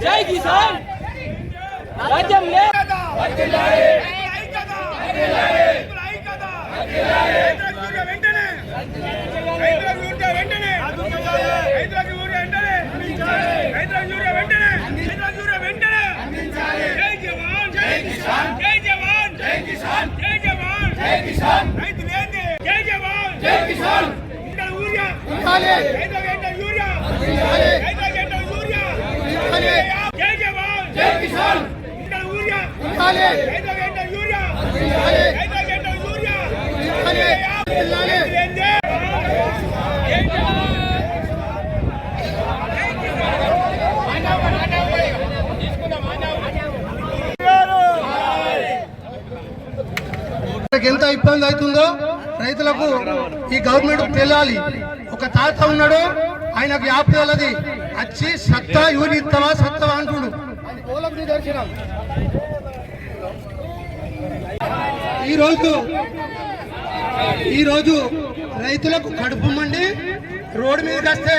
జై కిసాన్ రాజ్యం ఎంత ఇబ్బంది అవుతుందో రైతులకు ఈ గవర్నమెంట్ తెలియాలి. ఒక తాత ఉన్నాడు, ఆయనకు 50 ఏళ్ళది వచ్చి సత్తా యూని ఇస్తావా సత్తవా అంటుడు. ఈరోజు రైతులకు కడుపు మండి రోడ్డు మీదకి వస్తే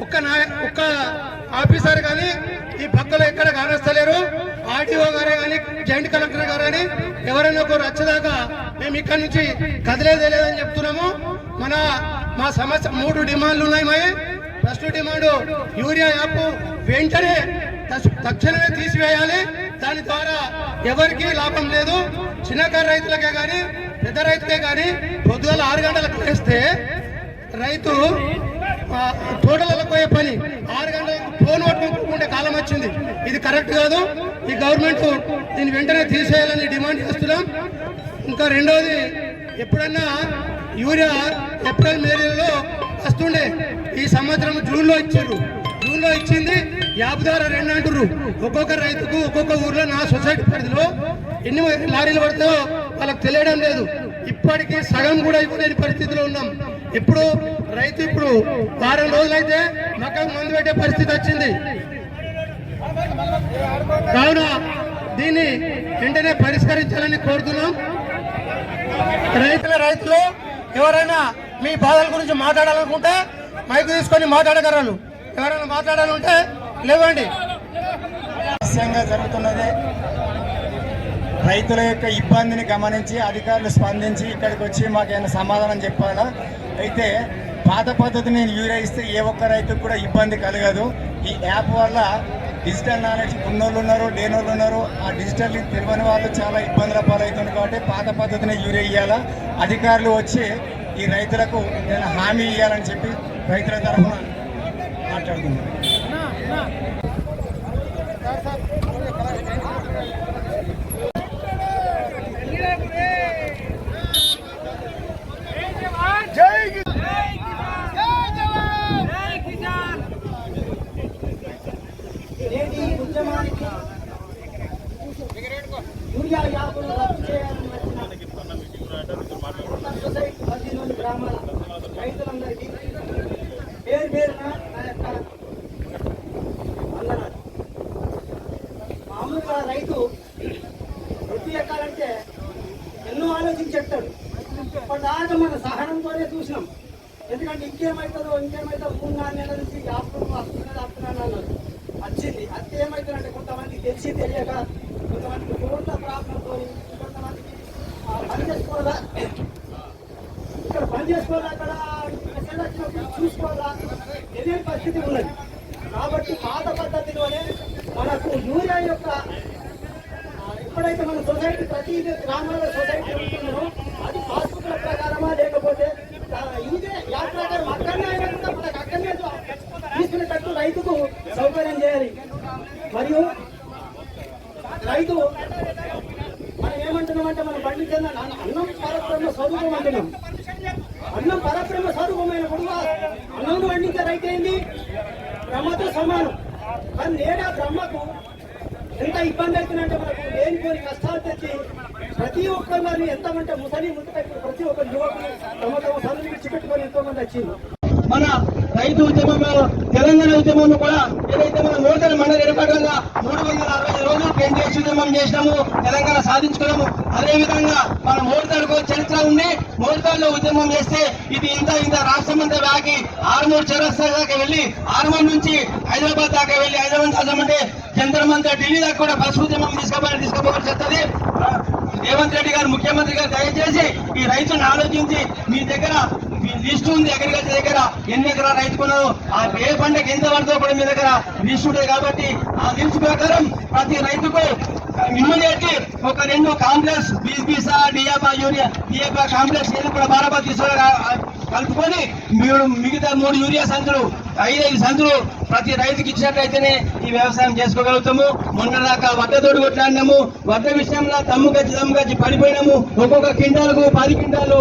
ఒక్క ఆఫీసర్ కానీ ఈ పక్కలో ఎక్కడ కానస్తలేరు. ఆర్టీఓ గారే కానీ జాయింట్ కలెక్టర్ గారు కానీ ఎవరైనా ఒకరు వచ్చేదాకా మేము ఇక్కడి నుంచి కదిలేదే లేదని చెప్తున్నాము. మా సమస్య 3 డిమాండ్లు ఉన్నాయి. ఫస్ట్ డిమాండ్ యూరియా యాప్ వెంటనే తక్షణమే తీసివేయాలి. దాని ద్వారా ఎవరికి లాభం లేదు. చిన్నకారు రైతులకే కానీ పెద్ద రైతులకే కానీ పొద్దుగల 6 గంటలకు వేస్తే రైతు తోటలకు పోయే పని 6 గంటలకు ఫోన్ పట్టుకుంటే కాలం వచ్చింది. ఇది కరెక్ట్ కాదు. ఈ గవర్నమెంట్ దీన్ని వెంటనే తీసేయాలని డిమాండ్ చేస్తున్నాం. ఇంకా రెండోది, ఎప్పుడన్నా యూరియా ఏప్రిల్ మేలో వస్తుండే, ఈ సంవత్సరం జూన్లో ఇచ్చారు. జూన్లో ఇచ్చింది యాప్ ద్వారా 2 అంటున్నారు. ఒక్కొక్క రైతుకు ఒక్కొక్క ఊర్లో నా సొసైటీ పరిధిలో ఎన్ని లారీలు పడతాయో వాళ్ళకి తెలియడం లేదు. ఇప్పటికీ సగం కూడా ఇవ్వలేని పరిస్థితిలో ఉన్నాం. ఇప్పుడు రైతు వారం రోజులైతే మక్కకు మందు పెట్టే పరిస్థితి వచ్చింది. కావున దీన్ని వెంటనే పరిష్కరించాలని కోరుతున్నాం. రైతులు ఎవరైనా మీ బాధల గురించి మాట్లాడాలనుకుంటే మైకు తీసుకొని మాట్లాడగలరు. ఎవరైనా మాట్లాడాలంటే లేవండి. జరుగుతున్నది రైతుల యొక్క ఇబ్బందిని గమనించి అధికారులు స్పందించి ఇక్కడికి వచ్చి మాకేమైనా సమాధానం చెప్పాలా. అయితే పాత పద్ధతిని యూరియా ఇస్తే ఏ ఒక్క రైతుకు కూడా ఇబ్బంది కలగదు. ఈ యాప్ వల్ల డిజిటల్ నాలెడ్జ్ ఉన్నోళ్ళు ఉన్నారు, లేనోళ్ళు ఉన్నారు. ఆ డిజిటల్ తెలియని వాళ్ళు చాలా ఇబ్బందుల పాలవుతుంది. కాబట్టి పాత పద్ధతిని యూరియా ఇవ్వాలా. అధికారులు వచ్చి ఈ రైతులకు నేను హామీ ఇవ్వాలని చెప్పి రైతుల తరఫున మాట్లాడుతున్నాను. యూరియా యాప్ను రద్దు చేయాలని సొసైటీ 18 గ్రామాల రైతులందరికీ పేరున నా యొక్క వందనాలు. మామూలుగా రైతు వృత్తి ఎక్కాలంటే ఎన్నో ఆలోచించి చెప్తాడు. ఇప్పటిదాకా మన సహనంతోనే చూసినాం. ఎందుకంటే ఇంకేమవుతుందో 3-4 నెలల నుంచి యాప్ను వస్తున్నాను అన్నారు. వచ్చింది. అది ఏమవుతుందంటే కొంతమందికి తెలిసి తెలియక, కొంతమందికి రోడ్ల ప్రాబ్లంతో, కొంతమందికి పని చేసుకోవాలి చేసుకోవాలా, ఇక్కడ పని చేసుకోవాలా, అక్కడ మెసేజ్ వచ్చినప్పుడు చూసుకోవాలా, తెలియని పరిస్థితి ఉన్నది. కాబట్టి పాత పద్ధతిలోనే మనకు యూరియా యొక్క ఎప్పుడైతే మన సొసైటీ ప్రతి గ్రామాల్లో సొసైటీ ఉంటుందో అది పాస్బుక్ల ప్రకారమా లేకపోతే ఇదే యాప్ ప్రకారం అక్కడనే అయినా కూడా మనకు అక్కడనే తీసుకునేటట్టు రైతుకు సౌకర్యం చేయాలి. మరియు రైతు మనం ఏమంటున్నామంటే మనం పండించిన అన్నం పరబ్రహ్మ స్వరూపం అంటున్నాం. అన్నం పరబ్రహ్మ స్వరూపమైనప్పుడు అన్నం పండించే రైతు ఏంది బ్రహ్మతో సమానం. కానీ నేడు ఆ బ్రహ్మకు ఎంత ఇబ్బంది అవుతుందంటే మనకు లేనిపోని కష్టాలు తెచ్చి ప్రతి ఒక్కరిని ఎంతమంటే ముసలి ముందుకు ప్రతి ఒక్క యువకులు తమ తమ చదువు విడిచిపెట్టుకొని ఎంతో మంది వచ్చింది. మన రైతు ఉద్యమంలో తెలంగాణ ఉద్యమంలో కూడా ఏదైతే మన మోర్తల మండలి ఏర్పడంగా 360 రోజులు పెయింట్ ఉద్యమం చేసినాము, తెలంగాణ సాధించుకున్నాము. అదేవిధంగా మన మోర్తలకు చరిత్ర ఉంది. మోర్తల్లో ఉద్యమం చేస్తే ఇది ఇంత రాష్ట్రం అంతా వ్యాకి ఆర్మూర్ చౌరస్తా దాకా వెళ్ళి, ఆర్మూర్ నుంచి హైదరాబాద్ దాకా వెళ్ళి, హైదరాబాద్ దాకా జంతర్ మంతర్ ఢిల్లీ దాకా కూడా బస్సు ఉద్యమం తీసుకోవాల్సి వస్తుంది. రేవంత్ రెడ్డి గారు ముఖ్యమంత్రి గారు దయచేసి ఈ రైతులను ఆలోచించి మీ దగ్గర లిస్టు ఉంది, అగ్రికల్చర్ దగ్గర ఎన్ని ఎకరాల రైతు కొన్నారు, ఆ ఏ పంటకి ఎంత పడుతుందో కూడా మీ దగ్గర లిస్టు ఉంటుంది. కాబట్టి ఆ లిస్టు ప్రకారం ప్రతి రైతుకు ఇమ్మీడియట్లీ ఒక 2 కాంప్లెక్స్ బీసా డియాపా యూరియా డియాపా కాంప్లెక్స్ ఏది కూడా బారాబాద్ కలుపుకొని మిగతా 3 యూరియా సంచులు 5 సంచులు ప్రతి రైతుకి ఇచ్చినట్లయితేనే ఈ వ్యవసాయం చేసుకోగలుగుతాము. మొన్నదాకా వడ్డతోడు కొట్లాడినాము, వడ్డ విషయంలో తమ్ముకొచ్చి పడిపోయినాము. ఒక్కొక్క క్వింటాలకు 10 కింటాలు,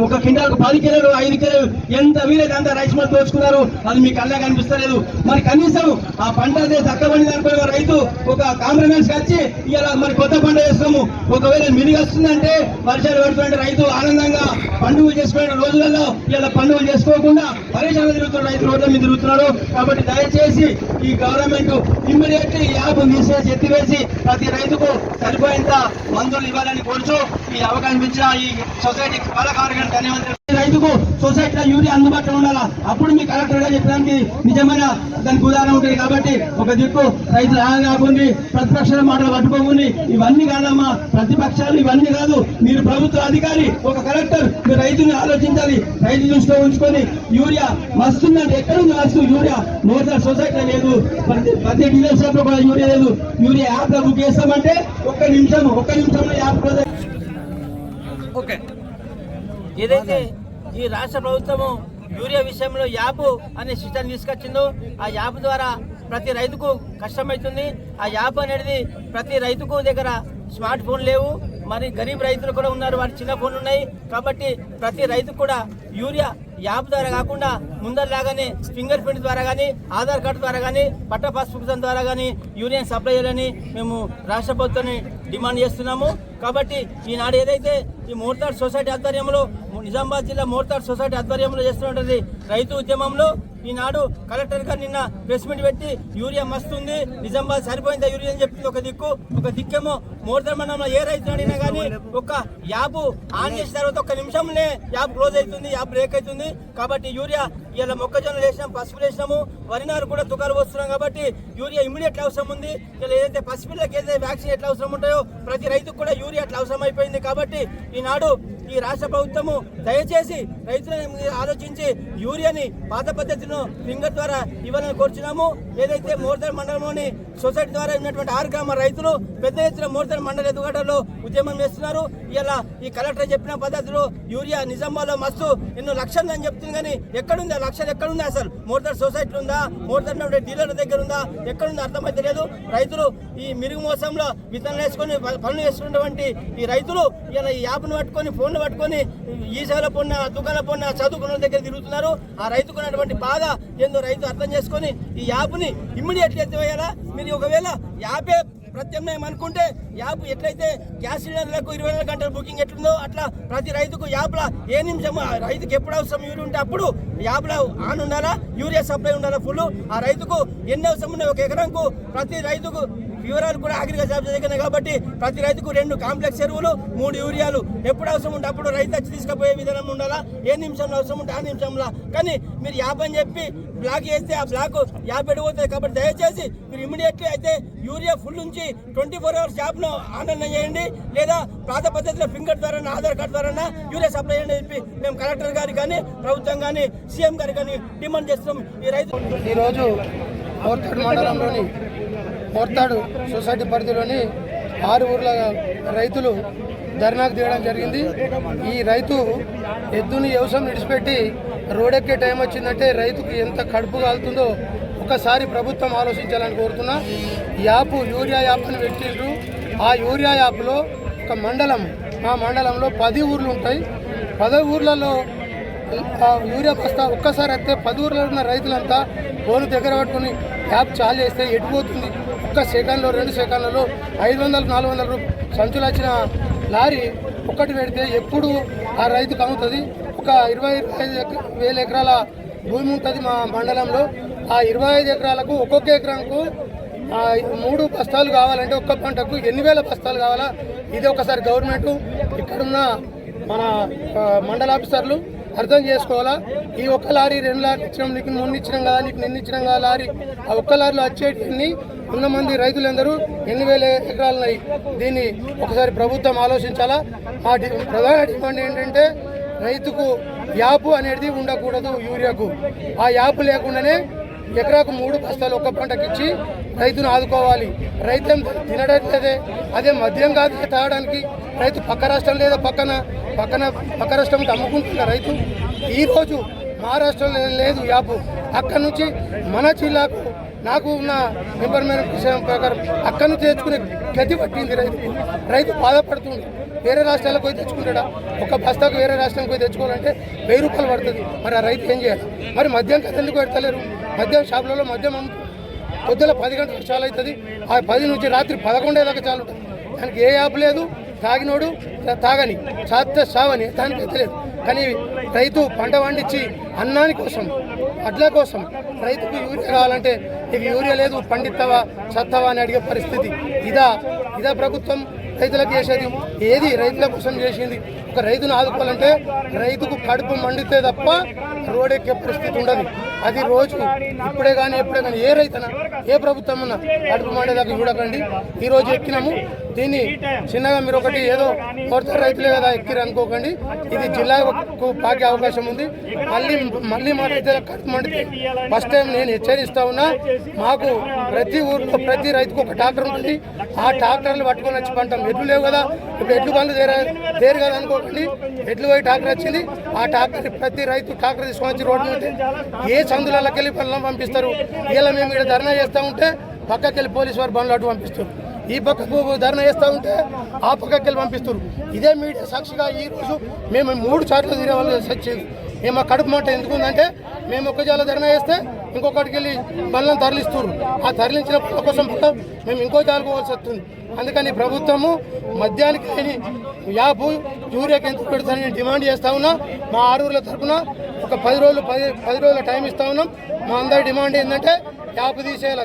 ఒక క్వింటాలకు 10 కిలోలు 5 కిలోలు ఎంత వీలైతే అంత రైస్ మిల్ దోచుకున్నారు. అది మీకు కళ్ళ కనిపిస్తలేదు. మరి కనీసం ఆ పంట తక్కువ పండింది అనుకునే రైతు ఒక కాంప్రమైజ్ వచ్చి ఇలా మరి కొత్త పంట వేస్తాము. ఒకవేళ మిరిగి వస్తుందంటే వర్షాలు పడుతుంటే రైతు ఆనందంగా పండుగ చేసుకునే రోజులలో ఇలా పండుగ చేసుకోకుండా పరేషాలు తిరుగుతున్నారు, రైతు రోడ్ల మీద తిరుగుతున్నారు. కాబట్టి దయచేసి ఈ గవర్నమెంట్ ఇమ్మీడియట్లీ ఈ యాప్ తీసేసి ఎత్తివేసి ప్రతి రైతుకు సరిపోయేంత మందులు ఇవ్వాలని కోరుచు ఈ అవకాశం ఇచ్చిన ఈ సొసైటీ పాలకవర్గానికి ధన్యవాదాలు. రైతుకు సొసైటీలో యూరియా అందుబాటులో ఉండాలా, అప్పుడు మీ కలెక్టర్ గా చెప్పడానికి నిజమైన దానికి ఉదాహరణ ఉంటుంది. కాబట్టి ఒక దిక్కు రైతులు కాకుండా ప్రతిపక్షాల మాటలు పట్టుకోకుండా ఇవన్నీ కాదమ్మా, ప్రతిపక్షాలు ఇవన్నీ కాదు. మీరు ప్రభుత్వ అధికారి, ఒక కలెక్టర్, మీరు రైతుని ఆలోచించాలి. రైతు దృష్టిలో ఉంచుకొని యూరియా మస్తుందంటే ఎక్కడుంది మస్తు యూరియా మోటార్ సొసైటీలో లేదు, ప్రతి డీలర్ షాప్ లో కూడా యూరియా లేదు. యూరియా యాప్ లో బుక్ చేస్తామంటే ఒక్క నిమిషంలో యాప్ ఓకే. ఏదైతే ఈ రాష్ట్ర ప్రభుత్వము యూరియా విషయంలో యాప్ అనే సిస్టమ్ తీసుకొచ్చిందో ఆ యాప్ ద్వారా ప్రతి రైతుకు కష్టమవుతుంది. ఆ యాప్ అనేది ప్రతి రైతుకు దగ్గర స్మార్ట్ ఫోన్ లేవు, మరి గరీబ్ రైతులు కూడా ఉన్నారు, వారి చిన్న ఫోన్లు ఉన్నాయి. కాబట్టి ప్రతి రైతు కూడా యూరియా యాప్ ద్వారా కాకుండా ముందరలాగానే ఫింగర్ ప్రింట్ ద్వారా కానీ, ఆధార్ కార్డు ద్వారా కానీ, పట్ట పాస్ పుస్తకం ద్వారా కానీ యూరియా సప్లై చేయాలని మేము రాష్ట్ర ప్రభుత్వాన్ని డిమాండ్ చేస్తున్నాము. కాబట్టి ఈనాడు ఏదైతే ఈ మోర్తాడ్ సొసైటీ ఆధ్వర్యంలో, నిజామాబాద్ జిల్లా మోర్తాడ్ సొసైటీ ఆధ్వర్యంలో చేస్తున్నటువంటి రైతు ఉద్యమంలో ఈనాడు కలెక్టర్ గారు నిన్న ప్రెస్ మీట్ పెట్టి యూరియా మస్తుంది, నిజామాబాద్ సరిపోయిందా యూరియా అని చెప్పింది ఒక దిక్కేమో మోర్తాడ్ మండలంలో ఏ రైతు అడిగినా కానీ ఒక యాప్ ఆన్ చేసిన తర్వాత 1 నిమిషంలో యాప్ క్లోజ్ అవుతుంది, యాప్ బ్రేక్ అవుతుంది. కాబట్టి యూరియా ఇలా మొక్కజొన్నలు వేసినాం, పసుపులు వేసినాము, వరినారు కూడా తుకాలు వస్తున్నాం. కాబట్టి యూరియా ఇమ్మీడియట్ అవసరం ఉంది. ఇలా ఏదైతే పసిపిల్లకి ఏదైతే వ్యాక్సిన్ ఎట్లా అవసరం ఉంటాయో ప్రతి రైతుకు కూడా యూరియా అట్లా అవసరం అయిపోయింది. కాబట్టి ఈనాడు ఈ రాష్ట్ర ప్రభుత్వము దయచేసి రైతులను ఆలోచించి యూరియాని పాత పద్ధతిలో ఫింగర్ ద్వారా ఇవ్వాలని కోరుచున్నాము. ఏదైతే మోర్తాడ్ మండలంలోని సొసైటీ ద్వారా ఉన్నటువంటి 6 గ్రామ రైతులు పెద్ద ఎత్తున మోర్తాడ్ మండల ఎదుగుదలలో ఉద్యమం చేస్తున్నారు. ఇలా ఈ కలెక్టర్ చెప్పిన పద్ధతిలో యూరియా నిజామాబాద్లో మస్తు ఎన్నో లక్షలు అని చెప్తుంది, కానీ ఎక్కడుంది ఆ లక్షలు ఎక్కడుంది? అసలు మోర్తాడ్ సొసైటీ ఉందా, మోర్తాడ్ డీలర్ల దగ్గర ఉందా, ఎక్కడుంది అర్థమైతే లేదు. రైతులు ఈ మిరుగు మోసంలో విత్తనాలు వేసుకొని పనులు చేసుకున్నటువంటి ఈ రైతులు ఇలా ఈ యాప్ను పట్టుకొని ఫోన్లు పట్టుకొని ఈ సేవల పొన్న దుకాణాల పొన్న చదువుకున్న దగ్గర తిరుగుతున్నారు. ఆ రైతుకున్నటువంటి బాధ ఏందో రైతు అర్థం చేసుకొని ఈ యాప్ని ఇమ్మీడియట్గా ఎత్తివేయాలా. మీరు ఒకవేళ యాపే ప్రత్యామ్నాయం అనుకుంటే యాప్ ఎట్లయితే గ్యాస్ సిలిండర్లకు 24 గంటల బుకింగ్ ఎట్లుందో అట్లా ప్రతి రైతుకు యాప్లా ఏ నిమిషం రైతుకు ఎప్పుడు అవసరం యూరియా ఉంటే అప్పుడు యాప్లో ఆన్ ఉండాలా, యూరియా సప్లై ఉండాలా ఫుల్. ఆ రైతుకు ఎన్ని అవసరం ఉన్నాయి, 1 ఎకరంకు ప్రతి రైతుకు వివరాలు కూడా అగ్రికల్చర్ ఆఫీసర్ దగ్గర కాబట్టి ప్రతి రైతుకు 2 కాంప్లెక్స్ ఎరువులు 3 యూరియాలు ఎప్పుడు అవసరం ఉంటే అప్పుడు రైతు వచ్చి తీసుకుపోయే విధానం ఉండాలా. ఏ నిమిషంలో అవసరం ఉంటే ఆ నిమిషంలో. కానీ మీరు 50 అని చెప్పి బ్లాక్ చేస్తే ఆ బ్లాక్ 50 ఎడిపోతుంది. కాబట్టి దయచేసి మీరు ఇమీడియట్లీ అయితే యూరియా ఫుల్ నుంచి 24 అవర్స్ యాప్ను ఆన్లైన్ చేయండి, లేదా పాత పద్ధతిలో ఫింగర్ ద్వారా ఆధార్ కార్డు ద్వారా యూరియా సప్లై చేయండి అని చెప్పి మేము కలెక్టర్ గారికి కానీ ప్రభుత్వం కానీ సీఎం గారికి కానీ డిమాండ్ చేస్తాం. ఈ రైతు ఈరోజు మోర్తాడు మండలంలోని మోర్తాడు సొసైటీ పరిధిలోని 6 ఊర్ల రైతులు ధర్నాకు తీయడం జరిగింది. ఈ రైతు ఎద్దుని వ్యవసాయం విడిచిపెట్టి రోడెక్కే టైం వచ్చిందంటే రైతుకి ఎంత కడుపు కాలుతుందో ఒక్కసారి ప్రభుత్వం ఆలోచించాలని కోరుతున్నా. యూరియా యాప్ అని పెట్టిండ్రు. ఆ యూరియా యాప్లో ఒక మండలం, ఆ మండలంలో 10 ఊర్లు ఉంటాయి. 10 ఊర్లలో యూరియా బస్తా ఒక్కసారి వస్తే 10 ఊర్లలో ఉన్న రైతులంతా ఫోన్ దగ్గర పట్టుకుని యాప్ చాలు చేస్తే ఎటుపోతుంది. ఒక్క సెకండ్లో 2 సెకండ్లలో 500-400 రూపాయలు సంచులు వచ్చిన లారీ ఒక్కటి పెడితే ఎప్పుడు ఆ రైతుకు అమ్ముతుంది. ఒక 25,000 ఎకరాల భూమి ఉంటుంది మా మండలంలో. ఆ 25 ఎకరాలకు ఒక్కొక్క ఎకరాకు 3 బస్తాలు కావాలంటే ఒక్క పంటకు 8,000 బస్తాలు కావాలా. ఇది ఒకసారి గవర్నమెంట్ ఇక్కడున్న మన మండల ఆఫీసర్లు అర్థం చేసుకోవాలా. ఈ ఒక్క లారీ 2 లారీ ఇచ్చినాం, నీకు మొన్న ఇచ్చినాం కదా, నీకు నిన్న ఇచ్చినాం కదా లారీ. ఆ ఒక్క లారీలో వచ్చేటిని ఉన్న మంది రైతులందరూ 8,000 ఎకరాలు ఉన్నాయి. దీన్ని ఒకసారి ప్రభుత్వం ఆలోచించాలా. మా ప్రధాన డిమాండ్ ఏంటంటే రైతుకు యాప్ అనేది ఉండకూడదు యూరియాకు. ఆ యాప్ లేకుండానే ఎకరాకు 3 బస్తాలు ఒక్క పంటకి ఇచ్చి రైతును ఆదుకోవాలి. రైతు తినడం లేదే, అదే మద్యం కాదు తాగడానికి. రైతు పక్క రాష్ట్రం లేదా పక్క రాష్ట్రంకి అమ్ముకుంటున్న రైతు ఈరోజు మహారాష్ట్రలో లేదు యాప్. అక్కడి నుంచి మన జిల్లాకు నాకు ఉన్న ఇన్ఫర్మేషన్ విషయం ప్రకారం అక్కడి నుంచి తెచ్చుకునే గతి పట్టింది రైతు బాధపడుతుంది. వేరే రాష్ట్రాలకు పోయి తెచ్చుకుంటాడా? ఒక బస్తాకు వేరే రాష్ట్రానికి పోయి తెచ్చుకోవాలంటే 1000 రూపాయలు పడుతుంది. మరి ఆ రైతు ఏం చేయాలి? మరి మద్యం కథ ఎందుకు పెడతలేరు? మద్యం షాపులలో మద్యం పొద్దున 10 గంటలకు చాలు అవుతుంది. ఆ 10 నుంచి రాత్రి 11 దాకా చాలు ఉంటుంది. దానికి ఏ యాప్ లేదు. తాగినోడు తాగని, చాస్తే సావని దానికి తెలియదు. కానీ రైతు పంట పండించి అన్నాని కోసం, అడ్ల కోసం రైతుకు యూరియా కావాలంటే నీకు యూరియా లేదు, పండిస్తావా చస్తావా అని అడిగే పరిస్థితి. ఇదా ప్రభుత్వం రైతులకు చేసేది? ఏది రైతుల కోసం చేసింది? ఒక రైతును ఆదుకోవాలంటే రైతుకు కడుపు మండితే తప్ప రోడెక్కే పరిస్థితి ఉండదు. అది రోజు ఇప్పుడే కానీ ఎప్పుడే కానీ ఏ రైతనా ఏ ప్రభుత్వం అన్నా కడుపు మండేదాకా చూడకండి. ఈరోజు ఎక్కినాము. దీన్ని చిన్నగా మీరు ఒకటి ఏదో కోరుతారు రైతులే కదా ఎక్కిరు అనుకోకండి. ఇది జిల్లాకు పాకే అవకాశం ఉంది. మళ్ళీ మా రైతులకు కడుపు మండితే ఫస్ట్ టైం నేను హెచ్చరిస్తా ఉన్నా. మాకు ప్రతి ఊర్లో ప్రతి రైతుకు ఒక ట్రాక్టర్ ఉంటుంది. ఆ ట్రాక్టర్లు పట్టుకొని వచ్చి పంటాం. ఎడ్లు లేవు కదా, ఇప్పుడు ఎడ్లు బండ్లు దేరు కదా అనుకోకండి. ఎడ్లు పోయి ట్రాక్టర్ వచ్చింది. ఆ ట్రాక్టర్ ప్రతి రైతు ట్రాక్టర్ తీసుకొని వచ్చి రోడ్డు మీద ఏ సందులకి వెళ్ళి పనులను పంపిస్తారు. ఇలా మేము ఇక్కడ ధర్నా చేస్తూ ఉంటే పక్కకి వెళ్ళి పోలీసు వారు బండ్లు అటు పంపిస్తారు. ఈ పక్కకు ధర్నా చేస్తూ ఉంటే ఆ పక్కకి వెళ్ళి పంపిస్తారు. ఇదే మీడియా సాక్షిగా ఈరోజు మేము 3 సార్లు తీరే వాళ్ళు సచ్చేది. మేము కడుపు మాట ఎందుకుందంటే మేము ఒక జాల ధర్నా చేస్తే ఇంకొకటికి వెళ్ళి బండ్లను తరలిస్తారు. ఆ తరలించిన పనుల కోసం మేము ఇంకో జాలుకోవాల్సి వస్తుంది. అందుకని ప్రభుత్వము మద్యానికి లేని యాప్ యూరియాకి ఎంత పెడతానని డిమాండ్ చేస్తూ ఉన్నా. మా 6 ఊర్ల తరఫున ఒక 10 రోజుల టైం ఇస్తూ ఉన్నాం. మా అందరి డిమాండ్ ఏంటంటే యాప్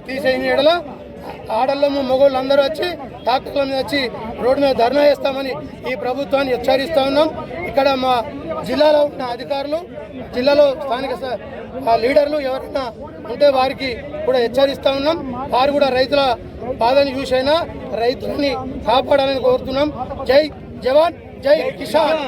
తీసేయని ఎడల ఆడళ్ళము మగవాళ్ళు అందరూ వచ్చి ట్రాక్టర్ల మీద వచ్చి రోడ్డు మీద ధర్నా చేస్తామని ఈ ప్రభుత్వాన్ని హెచ్చరిస్తూ ఉన్నాం. ఇక్కడ మా జిల్లాలో ఉన్న అధికారులు, జిల్లాలో స్థానిక లీడర్లు ఎవరైనా ఉంటే వారికి కూడా హెచ్చరిస్తూ ఉన్నాం. వారు కూడా రైతుల బాధని చూసైనా రైతులని కాపాడాలని కోరుతున్నాం. జై జవాన్ జై కిసాన్.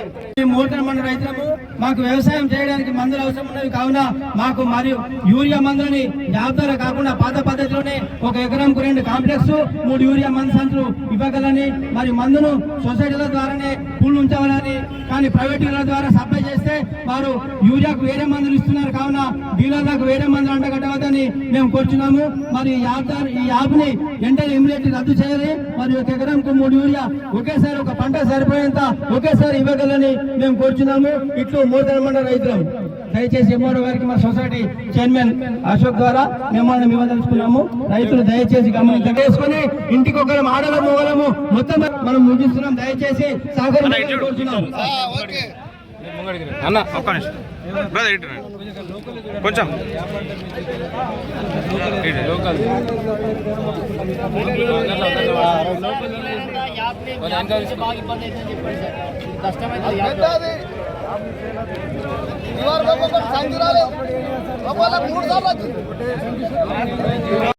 మోటార్ మండల రైతులకు మాకు వ్యవసాయం చేయడానికి మందులు అవసరం ఉన్నవి కావున మాకు మరియు యూరియా మందులని జాబితాలో కాకుండా పాత పద్ధతిలోనే ఒక ఎకరంకు 2 కాంప్లెక్స్ 3 యూరియా మందు సంచులు ఇవ్వగలని, మరి మందును సొసైటీల ద్వారానే పూలు ఉంచవాలని. కానీ ప్రైవేటీల ద్వారా సప్లై చేస్తే వారు యూరియాకు వేరే మందులు ఇస్తున్నారు కావున డీలర్లకు వేరే మందులు అంటగట్టవద్దని మేము కోరుచున్నాము. మరి ఈ యాప్ని వెంటనే ఇమ్మీడియట్ రద్దు చేయాలి. మరి ఒక ఎకరంకు 3 యూరియా ఒకేసారి ఒక పంట సరిపోయేంత ఒకేసారి ఇవ్వగలని మేము కోరుచున్నాము. ఇట్లు మోర్తాడు మండల రైతులం దయచేసి ఎంఆర్ఓ గారికి మా సొసైటీ చైర్మన్ అశోక్ ద్వారా మేము ఇవ్వదలుచుకున్నాము. రైతులు దయచేసి గమనించుకొని ఇంటికి ఒకరు ఆడల మొగలము మొత్తం మనం ముగిస్తున్నాం. దయచేసి సహకరించాలని కోరుచున్నాం. కొంచెం బాగా ఇబ్బంది అవుతుందని చెప్పండి సార్, కష్టమైతే